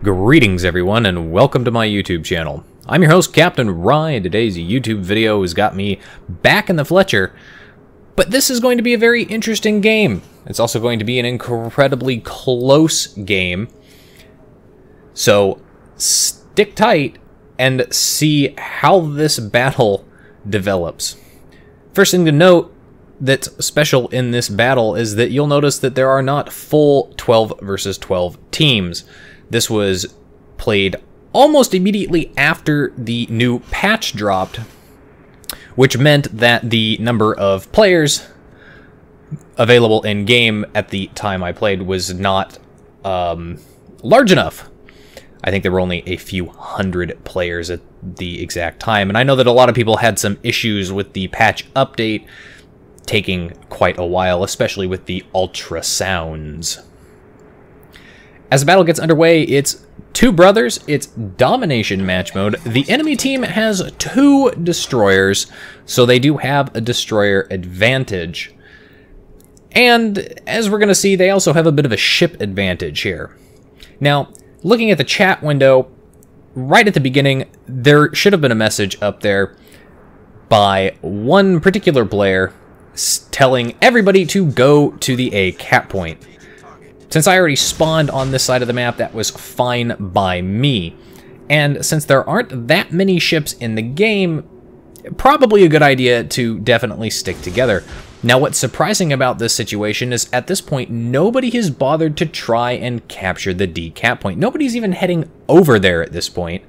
Greetings everyone and welcome to my YouTube channel. I'm your host Captain Rye and today's YouTube video has got me back in the Fletcher, but this is going to be a very interesting game. It's also going to be an incredibly close game, so stick tight and see how this battle develops. First thing to note that's special in this battle is that you'll notice that there are not full 12 versus 12 teams. This was played almost immediately after the new patch dropped, which meant that the number of players available in-game at the time I played was not large enough. I think there were only a few hundred players at the exact time, and I know that a lot of people had some issues with the patch update taking quite a while, especially with the ultrasounds. As the battle gets underway, it's two brothers, it's domination match mode. The enemy team has two destroyers, so they do have a destroyer advantage. And as we're going to see, they also have a bit of a ship advantage here. Now, looking at the chat window, right at the beginning, there should have been a message up there by one particular player telling everybody to go to the A cap point. Since I already spawned on this side of the map, that was fine by me. And since there aren't that many ships in the game, probably a good idea to definitely stick together. Now, what's surprising about this situation is at this point, nobody has bothered to try and capture the D cap point. Nobody's even heading over there at this point.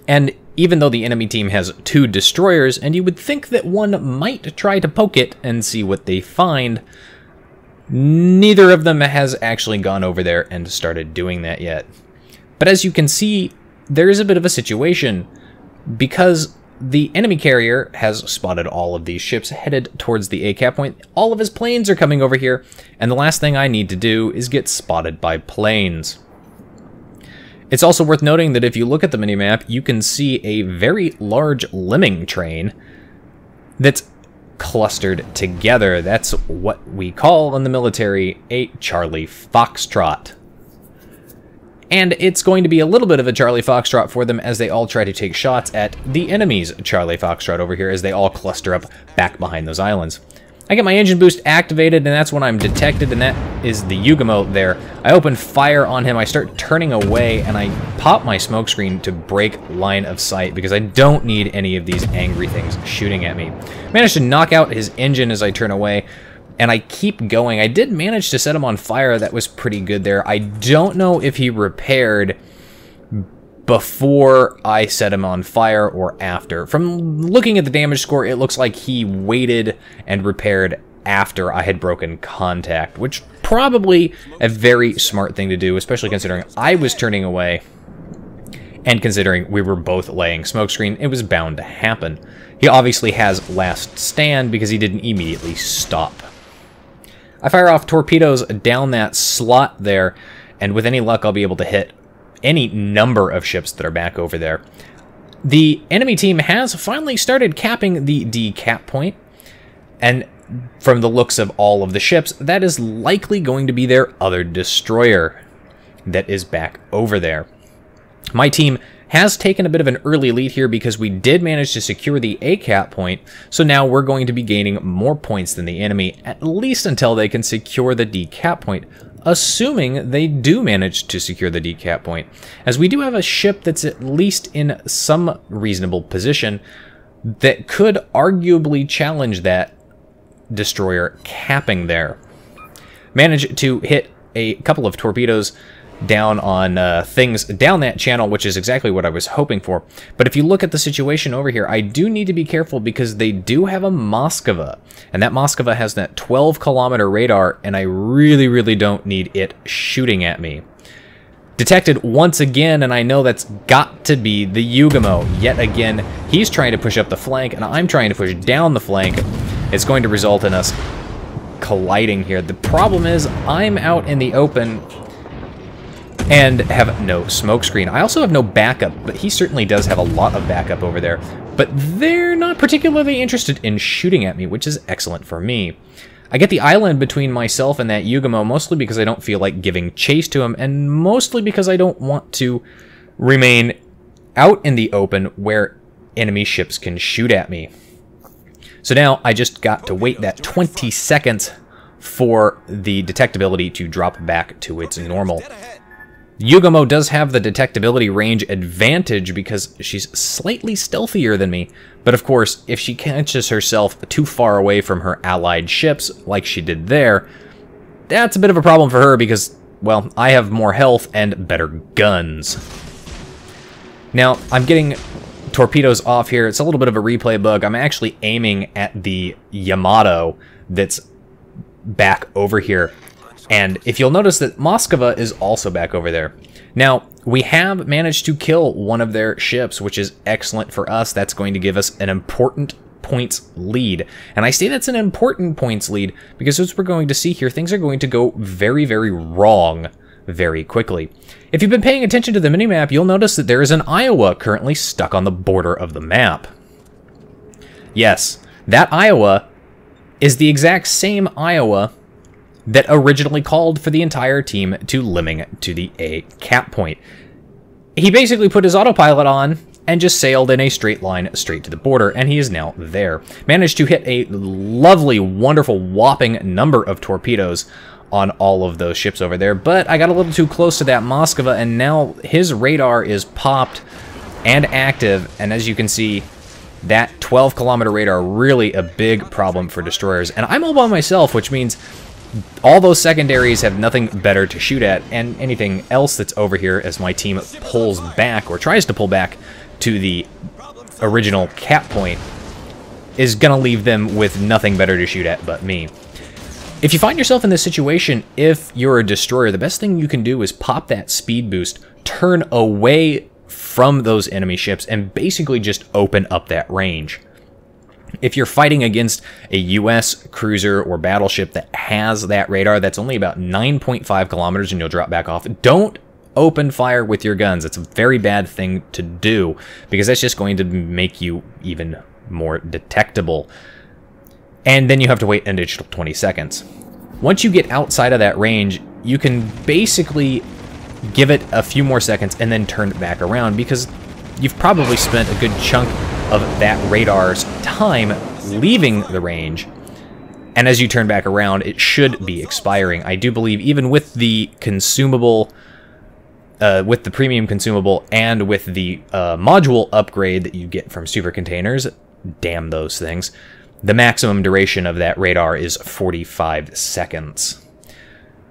And even though the enemy team has two destroyers, and you would think that one might try to poke it and see what they find, neither of them has actually gone over there and started doing that yet. But as you can see, there is a bit of a situation because the enemy carrier has spotted all of these ships headed towards the A cap point. All of his planes are coming over here, and the last thing I need to do is get spotted by planes. It's also worth noting that if you look at the minimap, you can see a very large lemming train that's clustered together. That's what we call in the military a Charlie Foxtrot. And it's going to be a little bit of a Charlie Foxtrot for them as they all try to take shots at the enemy's Charlie Foxtrot over here as they all cluster up back behind those islands. I get my engine boost activated, and that's when I'm detected, and that is the Yugamo there. I open fire on him, I start turning away, and I pop my smoke screen to break line of sight because I don't need any of these angry things shooting at me. Managed to knock out his engine as I turn away, and I keep going. I did manage to set him on fire. That was pretty good there. I don't know if he repaired before I set him on fire or after. From looking at the damage score, it looks like he waited and repaired after I had broken contact, which probably a very smart thing to do, especially considering I was turning away and considering we were both laying smokescreen. It was bound to happen. He obviously has last stand because he didn't immediately stop. I fire off torpedoes down that slot there, and with any luck I'll be able to hit any number of ships that are back over there. The enemy team has finally started capping the D cap point, and from the looks of all of the ships, that is likely going to be their other destroyer that is back over there. My team has taken a bit of an early lead here because we did manage to secure the A cap point, so now we're going to be gaining more points than the enemy, at least until they can secure the D cap point, assuming they do manage to secure the D cap point, as we do have a ship that's at least in some reasonable position that could arguably challenge that destroyer capping there. Managed to hit a couple of torpedoes down on things down that channel, which is exactly what I was hoping for. But if you look at the situation over here, I do need to be careful because they do have a Moskva, and that Moskva has that 12-kilometer radar, and I really don't need it shooting at me. Detected once again, and I know that's got to be the Yugamo. Yet again, he's trying to push up the flank, and I'm trying to push down the flank. It's going to result in us colliding here. The problem is I'm out in the open and have no smokescreen. I also have no backup, but he certainly does have a lot of backup over there. But they're not particularly interested in shooting at me, which is excellent for me. I get the island between myself and that Yugamo mostly because I don't feel like giving chase to him, and mostly because I don't want to remain out in the open where enemy ships can shoot at me. So now I just got to wait that 20 seconds for the detectability to drop back to its normal. Yugamo does have the detectability range advantage because she's slightly stealthier than me, but of course, if she catches herself too far away from her allied ships, like she did there, that's a bit of a problem for her because, well, I have more health and better guns. Now, I'm getting torpedoes off here. It's a little bit of a replay bug. I'm actually aiming at the Yamato that's back over here. And if you'll notice that Moskva is also back over there. Now, we have managed to kill one of their ships, which is excellent for us. That's going to give us an important points lead. And I say that's an important points lead because as we're going to see here, things are going to go very, very wrong very quickly. If you've been paying attention to the minimap, you'll notice that there is an Iowa currently stuck on the border of the map. Yes, that Iowa is the exact same Iowa that originally called for the entire team to lemming to the A cap point. He basically put his autopilot on and just sailed in a straight line straight to the border, and he is now there. Managed to hit a lovely, wonderful, whopping number of torpedoes on all of those ships over there, but I got a little too close to that Moskva, and now his radar is popped and active, and as you can see, that 12-kilometer radar, really a big problem for destroyers. And I'm all by myself, which means all those secondaries have nothing better to shoot at, and anything else that's over here as my team pulls back, or tries to pull back, to the original cap point, is going to leave them with nothing better to shoot at but me. If you find yourself in this situation, if you're a destroyer, the best thing you can do is pop that speed boost, turn away from those enemy ships, and basically just open up that range. If you're fighting against a US cruiser or battleship that has that radar, that's only about 9.5 kilometers and you'll drop back off, don't open fire with your guns. It's a very bad thing to do because that's just going to make you even more detectable. And then you have to wait an additional 20 seconds. Once you get outside of that range, you can basically give it a few more seconds and then turn it back around because you've probably spent a good chunk of that radar's time leaving the range. And as you turn back around, it should be expiring. I do believe even with the consumable, with the premium consumable and with the module upgrade that you get from super containers, damn those things, the maximum duration of that radar is 45 seconds.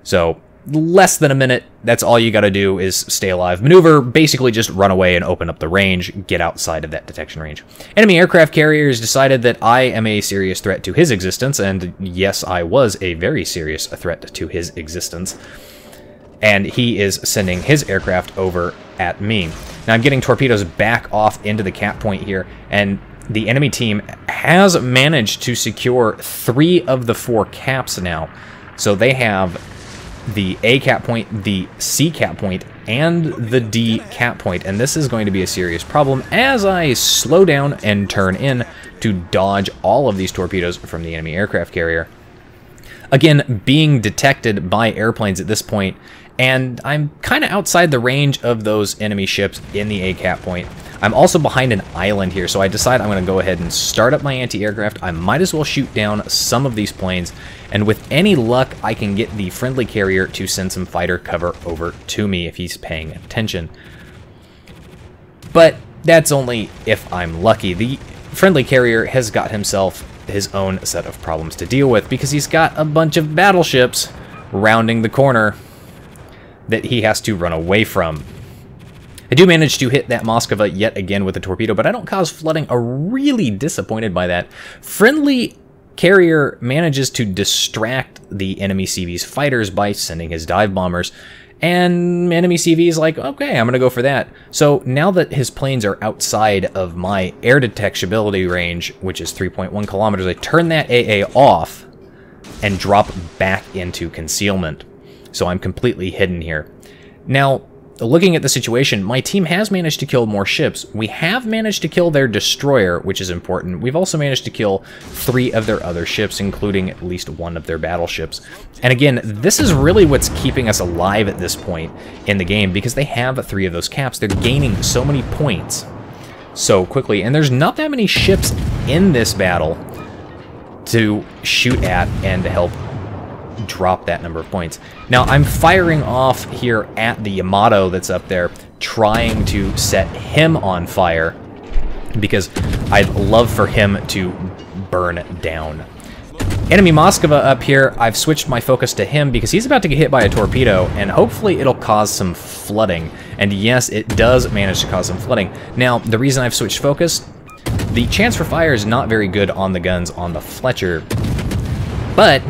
So less than a minute, that's all you got to do is stay alive. Maneuver, basically just run away and open up the range, get outside of that detection range. Enemy aircraft carriers decided that I am a serious threat to his existence, and yes, I was a very serious threat to his existence. And he is sending his aircraft over at me. Now I'm getting torpedoes back off into the cap point here, and the enemy team has managed to secure 3 of the 4 caps now. So they have the A cap point, the C cap point, and the D cap point. And this is going to be a serious problem as I slow down and turn in to dodge all of these torpedoes from the enemy aircraft carrier. Again, being detected by airplanes at this point, and I'm kind of outside the range of those enemy ships in the A cap point. I'm also behind an island here, so I decide I'm going to go ahead and start up my anti-aircraft. I might as well shoot down some of these planes, and with any luck, I can get the friendly carrier to send some fighter cover over to me if he's paying attention. But that's only if I'm lucky. The friendly carrier has got himself his own set of problems to deal with because he's got a bunch of battleships rounding the corner that he has to run away from. I do manage to hit that Moskva yet again with a torpedo, but I don't cause flooding. I'm really disappointed by that. Friendly carrier manages to distract the enemy CV's fighters by sending his dive bombers, and enemy CV is like, okay, I'm going to go for that. So now that his planes are outside of my air detectability range, which is 3.1 kilometers, I turn that AA off and drop back into concealment. So I'm completely hidden here. Now, looking at the situation, my team has managed to kill more ships. We have managed to kill their destroyer, which is important. We've also managed to kill 3 of their other ships, including at least 1 of their battleships. And again, this is really what's keeping us alive at this point in the game, because they have 3 of those caps. They're gaining so many points so quickly, and there's not that many ships in this battle to shoot at and help drop that number of points. Now, I'm firing off here at the Yamato that's up there, trying to set him on fire, because I'd love for him to burn down. Enemy Moskva up here, I've switched my focus to him because he's about to get hit by a torpedo, and hopefully it'll cause some flooding. And yes, it does manage to cause some flooding. Now, the reason I've switched focus, the chance for fire is not very good on the guns on the Fletcher, but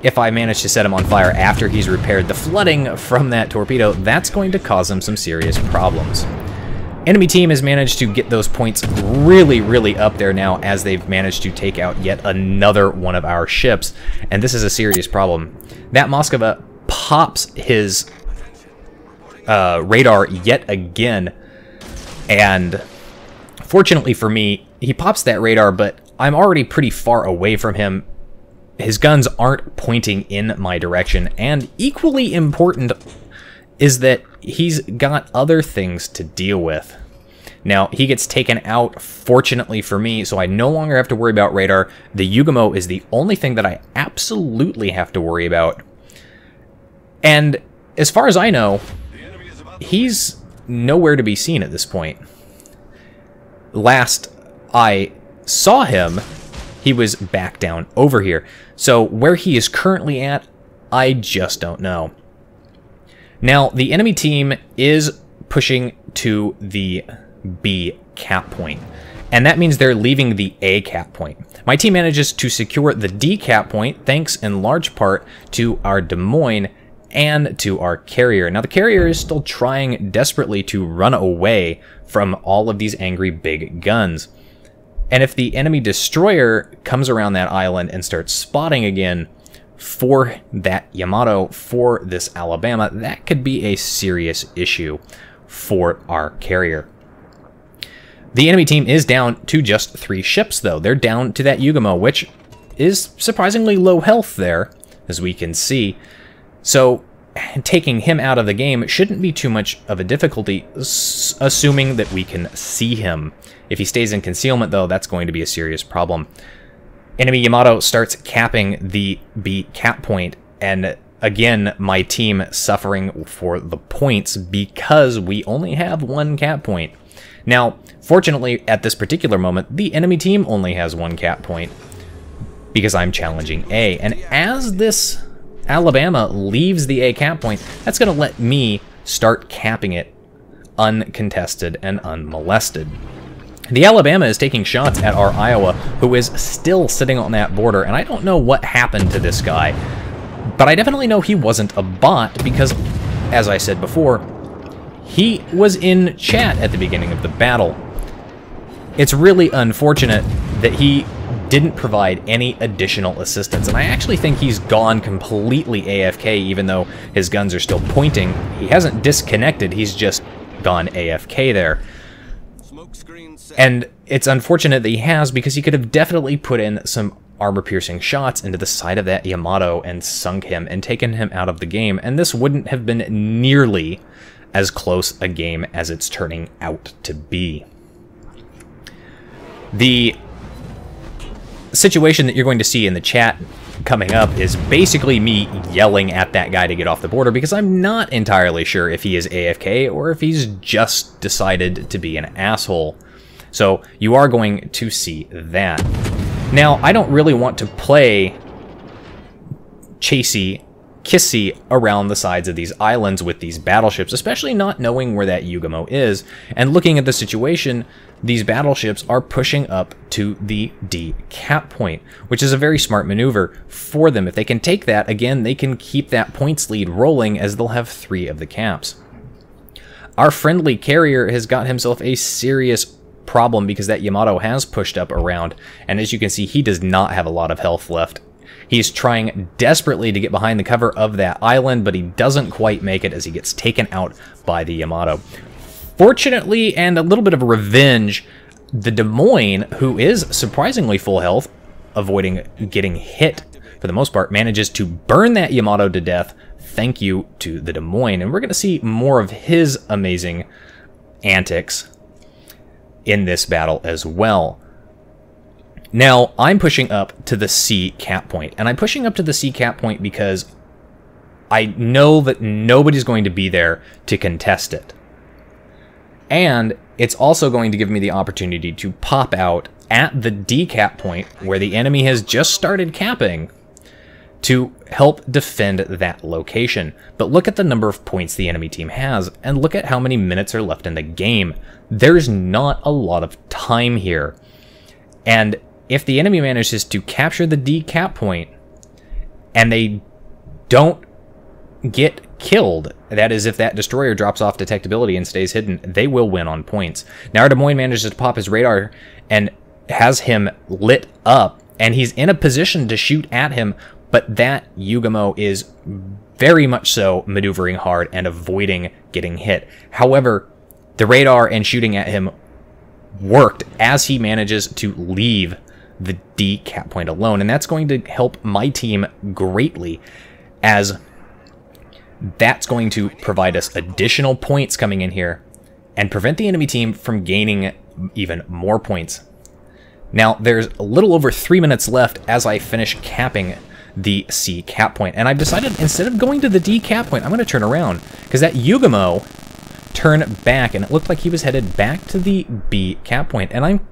if I manage to set him on fire after he's repaired the flooding from that torpedo, that's going to cause him some serious problems. Enemy team has managed to get those points really, really up there now, as they've managed to take out yet another one of our ships, and this is a serious problem. That Moskva pops his radar yet again, and fortunately for me, he pops that radar, but I'm already pretty far away from him. His guns aren't pointing in my direction, and equally important is that he's got other things to deal with. Now, he gets taken out, fortunately for me, so I no longer have to worry about radar. The Yugamo is the only thing that I absolutely have to worry about. And as far as I know, he's nowhere to be seen at this point. Last I saw him, he was back down over here. So where he is currently at, I just don't know. Now, the enemy team is pushing to the B cap point, and that means they're leaving the A cap point. My team manages to secure the D cap point, thanks in large part to our Des Moines and to our carrier. Now, the carrier is still trying desperately to run away from all of these angry big guns. And if the enemy destroyer comes around that island and starts spotting again for that Yamato, for this Alabama, that could be a serious issue for our carrier. The enemy team is down to just 3 ships, though. They're down to that Yugamo, which is surprisingly low health there, as we can see. So taking him out of the game shouldn't be too much of a difficulty, assuming that we can see him. If he stays in concealment, though, that's going to be a serious problem. Enemy Yamato starts capping the B cap point, and again, my team suffering for the points because we only have 1 cap point. Now, fortunately, at this particular moment, the enemy team only has 1 cap point because I'm challenging A, and as this Alabama leaves the A cap point, that's going to let me start capping it uncontested and unmolested. The Alabama is taking shots at our Iowa, who is still sitting on that border, and I don't know what happened to this guy, but I definitely know he wasn't a bot because, as I said before, he was in chat at the beginning of the battle. It's really unfortunate that he didn't provide any additional assistance, and I actually think he's gone completely AFK, even though his guns are still pointing. He hasn't disconnected, he's just gone AFK there. And it's unfortunate that he has, because he could have definitely put in some armor-piercing shots into the side of that Yamato and sunk him and taken him out of the game, and this wouldn't have been nearly as close a game as it's turning out to be. The situation that you're going to see in the chat coming up is basically me yelling at that guy to get off the border, because I'm not entirely sure if he is AFK or if he's just decided to be an asshole. So you are going to see that. Now, I don't really want to play chasey, kissy around the sides of these islands with these battleships, especially not knowing where that Yugamo is. And looking at the situation, these battleships are pushing up to the D cap point, which is a very smart maneuver for them. If they can take that, again, they can keep that points lead rolling, as they'll have 3 of the caps. Our friendly carrier has got himself a serious problem because that Yamato has pushed up around, and as you can see, he does not have a lot of health left. He's trying desperately to get behind the cover of that island, but he doesn't quite make it as he gets taken out by the Yamato. Fortunately, and a little bit of revenge, the Des Moines, who is surprisingly full health, avoiding getting hit for the most part, manages to burn that Yamato to death. Thank you to the Des Moines. And we're going to see more of his amazing antics in this battle as well. Now, I'm pushing up to the C cap point. And I'm pushing up to the C cap point because I know that nobody's going to be there to contest it. And it's also going to give me the opportunity to pop out at the D cap point where the enemy has just started capping to help defend that location. But look at the number of points the enemy team has, and look at how many minutes are left in the game. There's not a lot of time here. And if the enemy manages to capture the D cap point, and they don't get killed, that is, if that destroyer drops off detectability and stays hidden, they will win on points. Now, our Des Moines manages to pop his radar and has him lit up, and he's in a position to shoot at him, but that Yugamo is very much so maneuvering hard and avoiding getting hit. However, the radar and shooting at him worked as he manages to leave the D cap point alone, and that's going to help my team greatly, as that's going to provide us additional points coming in here and prevent the enemy team from gaining even more points. Now, there's a little over 3 minutes left as I finish capping the C cap point, and I've decided instead of going to the D cap point, I'm going to turn around, because that Yugamo turned back, and it looked like he was headed back to the B cap point, and I'm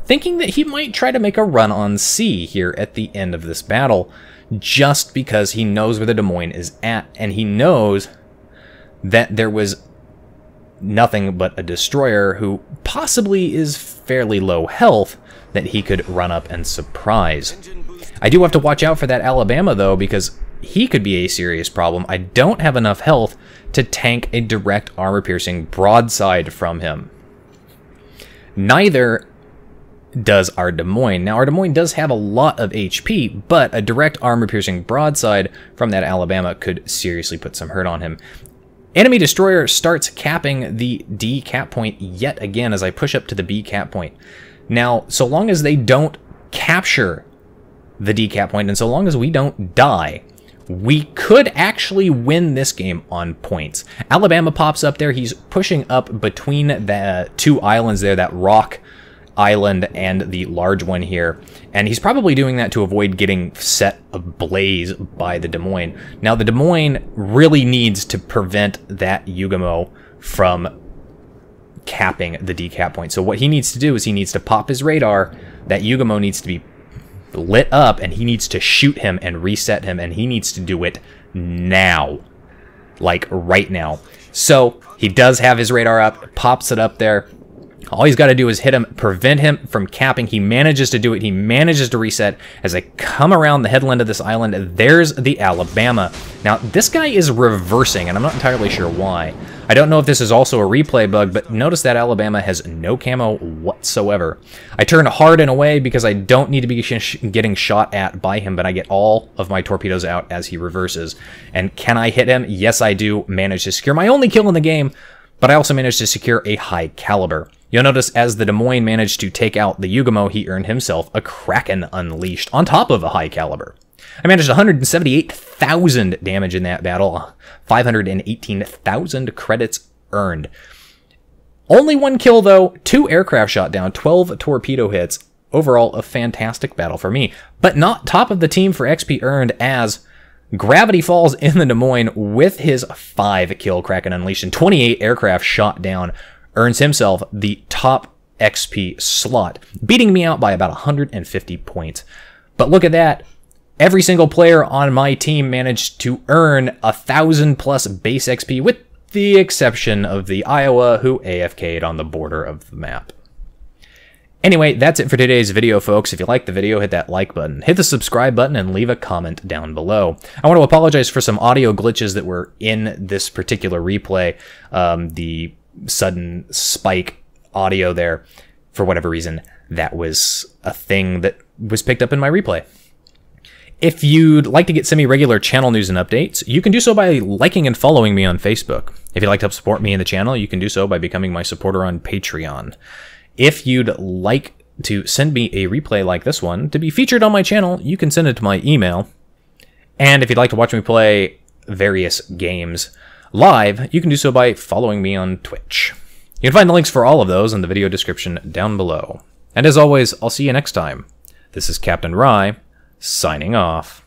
thinking that he might try to make a run on C here at the end of this battle, just because he knows where the Des Moines is at, and he knows that there was nothing but a destroyer who possibly is fairly low health that he could run up and surprise. I do have to watch out for that Alabama, though, because he could be a serious problem. I don't have enough health to tank a direct armor-piercing broadside from him. Neither does our Des Moines. Now, our Des Moines does have a lot of HP, but a direct armor-piercing broadside from that Alabama could seriously put some hurt on him. Enemy destroyer starts capping the D cap point yet again as I push up to the B cap point. Now, so long as they don't capture the D cap point, and so long as we don't die, we could actually win this game on points. Alabama pops up there. He's pushing up between the two islands there, that rock island and the large one here, and he's probably doing that to avoid getting set ablaze by the Des Moines. Now, the Des Moines really needs to prevent that Yugamo from capping the D cap point. So what he needs to do is he needs to pop his radar. That Yugamo needs to be lit up, and he needs to shoot him and reset him, and he needs to do it now, like right now. So he does have his radar up, pops it up there. All he's got to do is hit him, prevent him from capping. He manages to do it. He manages to reset. As I come around the headland of this island, there's the Alabama. Now, this guy is reversing, and I'm not entirely sure why. I don't know if this is also a replay bug, but notice that Alabama has no camo whatsoever. I turn hard and away because I don't need to be getting shot at by him, but I get all of my torpedoes out as he reverses. And can I hit him? Yes, I do. Manage to secure my only kill in the game, but I also managed to secure a high caliber. You'll notice as the Des Moines managed to take out the Yugamo, he earned himself a Kraken Unleashed on top of a high caliber. I managed 178,000 damage in that battle, 518,000 credits earned. Only one kill, though, 2 aircraft shot down, 12 torpedo hits. Overall, a fantastic battle for me. But not top of the team for XP earned, as Gravity falls in the Des Moines with his 5-kill Kraken Unleashed and 28 aircraft shot down, earns himself the top XP slot, beating me out by about 150 points. But look at that. Every single player on my team managed to earn 1,000 plus base XP, with the exception of the Iowa, who AFK'd on the border of the map. Anyway, that's it for today's video, folks. If you liked the video, hit that like button, hit the subscribe button, and leave a comment down below. I want to apologize for some audio glitches that were in this particular replay. The sudden spike audio there, for whatever reason, that was a thing that was picked up in my replay. If you'd like to get semi-regular channel news and updates, you can do so by liking and following me on Facebook. If you'd like to help support me in the channel, you can do so by becoming my supporter on Patreon. If you'd like to send me a replay like this one to be featured on my channel, you can send it to my email. And if you'd like to watch me play various games live, you can do so by following me on Twitch. You can find the links for all of those in the video description down below. And as always, I'll see you next time. This is Captain Rye, signing off.